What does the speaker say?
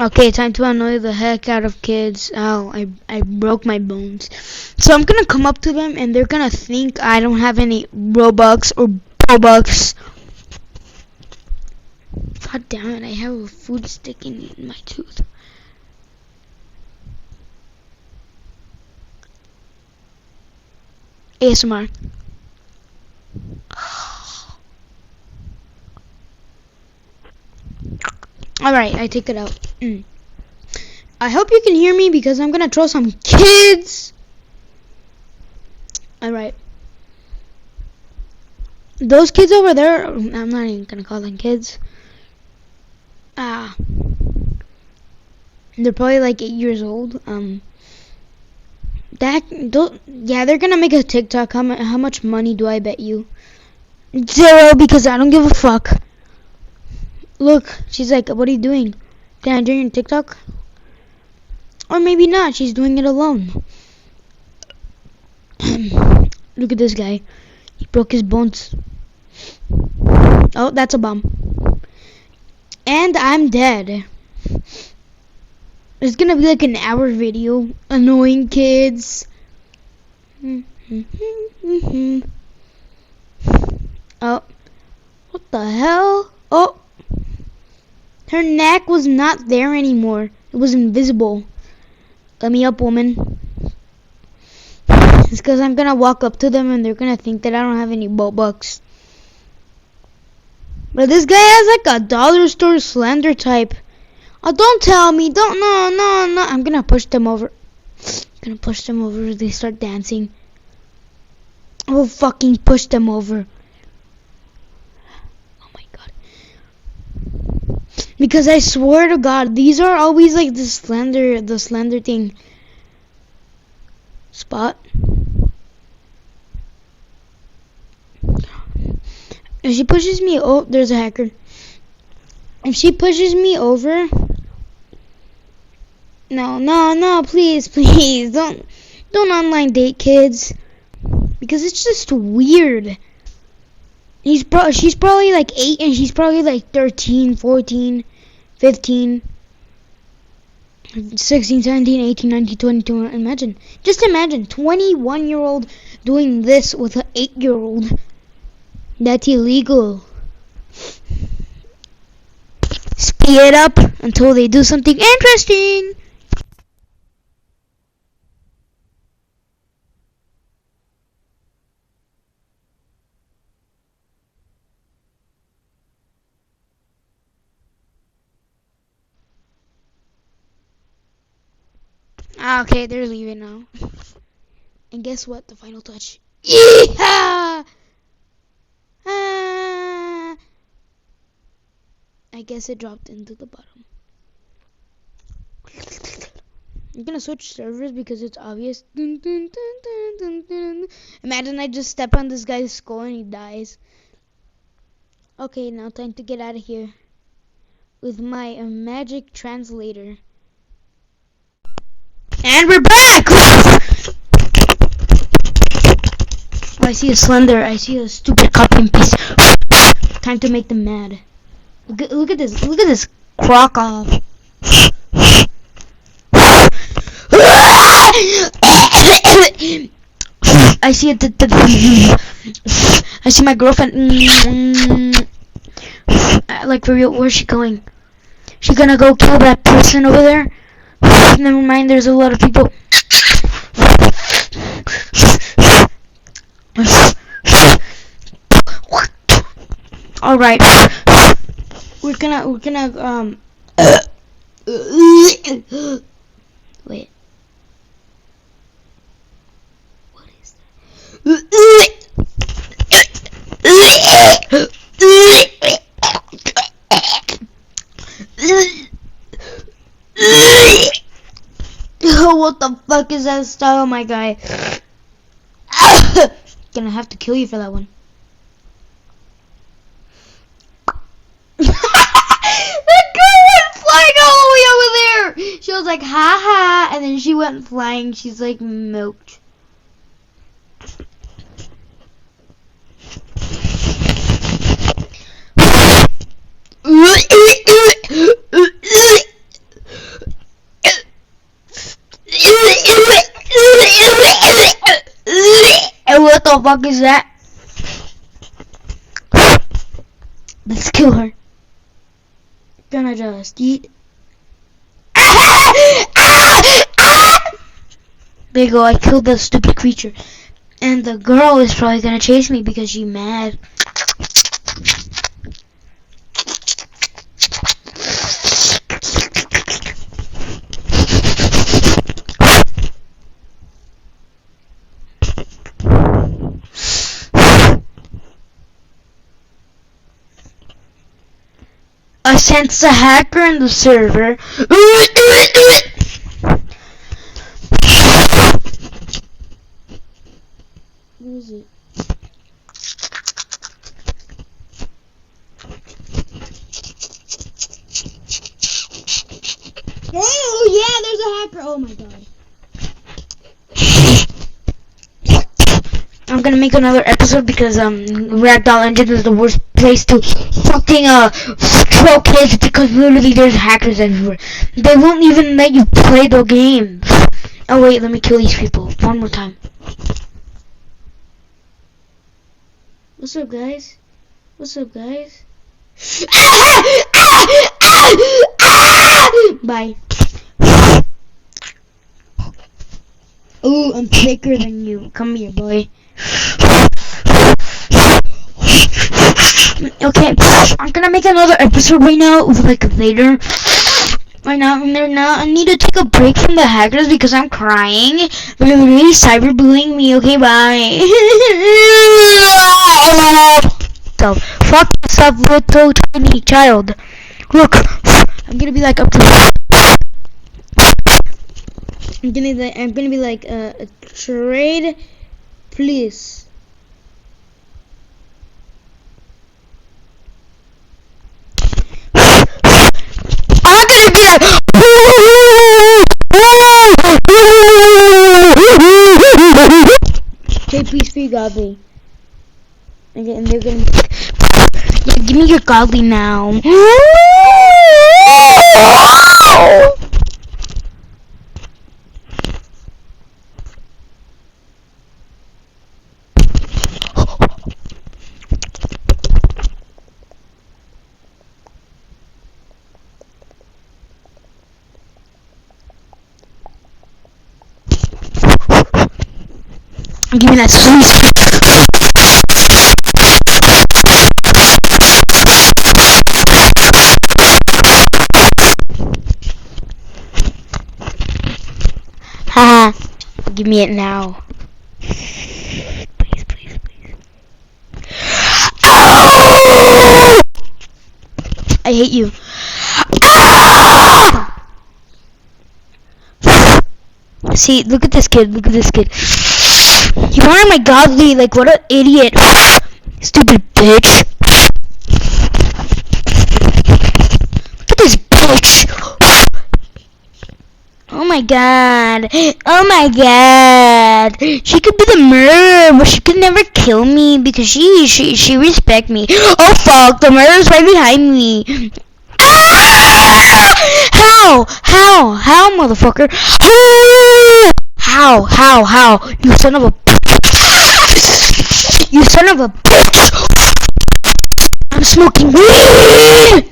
Okay, time to annoy the heck out of kids. Oh, I broke my bones. So I'm gonna come up to them and they're gonna think I don't have any Robux or Robux. God damn it, I have a food sticking in my tooth. ASMR. Alright, I take it out. I hope you can hear me because I'm gonna throw some kids. Alright. Those kids over there, I'm not even gonna call them kids. They're probably like 8 years old. Yeah, they're gonna make a TikTok. How much money do I bet you? 0, because I don't give a fuck. Look, she's like, what are you doing? Can I join your TikTok? Or maybe not, she's doing it alone. Look at this guy. He broke his bones. Oh, that's a bomb. And I'm dead. It's gonna be like an hour video. Annoying kids. Oh. What the hell? Oh. Her neck was not there anymore. It was invisible. Let me up, woman. It's because I'm gonna walk up to them and they're gonna think that I don't have any bucks. But this guy has like a dollar store slender type. Oh, don't tell me. Don't. No. I'm gonna push them over. They start dancing. I will fucking push them over. Oh my god. Because I swear to God, these are always like the slender thing. Spot. If she pushes me, oh, there's a hacker. If she pushes me over, no, please, don't online date kids, because it's just weird. She's probably like 8 and she's probably like 13, 14, 15, 16, 17, 18, 19, 22. Imagine, 21-year-old doing this with an 8-year-old. That's illegal. Speed it up until they do something interesting. Okay, they're leaving now. And guess what? The final touch. Yeehaw! I guess it dropped into the bottom. I'm gonna switch servers because it's obvious. Imagine I just step on this guy's skull and he dies. Okay, now time to get out of here with my magic translator. And we're back! Oh, I see a slender. I see a stupid copy and paste. Time to make them mad. Look at this crock off. I see it. I see my girlfriend. Like, for real, where's she going? She gonna go kill that person over there? Never mind, there's a lot of people. Alright. We're gonna wait. What is that? Oh, what the fuck is that style, my guy? Gonna have to kill you for that one. She was like, ha ha, and then she went flying. She's like, milked. the fuck is that? Let's kill her. Gonna just eat. There you go, I killed the stupid creature. And the girl is probably gonna chase me because she's mad. I sense a hacker in the server. Where is it? Oh yeah, there's a hacker. Oh my god. I'm gonna make another episode because Ragdoll Engine is the worst place to fucking troll kids because literally there's hackers everywhere. They won't even let you play the game. Oh wait, let me kill these people one more time. What's up, guys? What's up, guys? Bye. Ooh, I'm thicker than you. Come here, boy. Okay, I'm gonna make another episode right now, like later. Right now, I need to take a break from the hackers because I'm crying. They're literally cyberbullying me. Okay, bye. So, fuck yourself, little tiny child. Look, I'm gonna be like up to. I'm gonna be like a trade, please. I'm gonna be like. Okay, please be godly. Okay, and they're gonna. Yeah, give me your godly now. Give me that sweet. Haha. Give me it now. Please, please, please. Oh! I hate you. See, look at this kid. Look at this kid. You wanted my godly, like what an idiot. Stupid bitch. Look at this bitch. Oh my god. Oh my god. She could be the murderer, but she could never kill me because she respect me. Oh fuck, the murderer's right behind me. How, motherfucker? How? You son of a bitch! You son of a bitch! I'm smoking weed!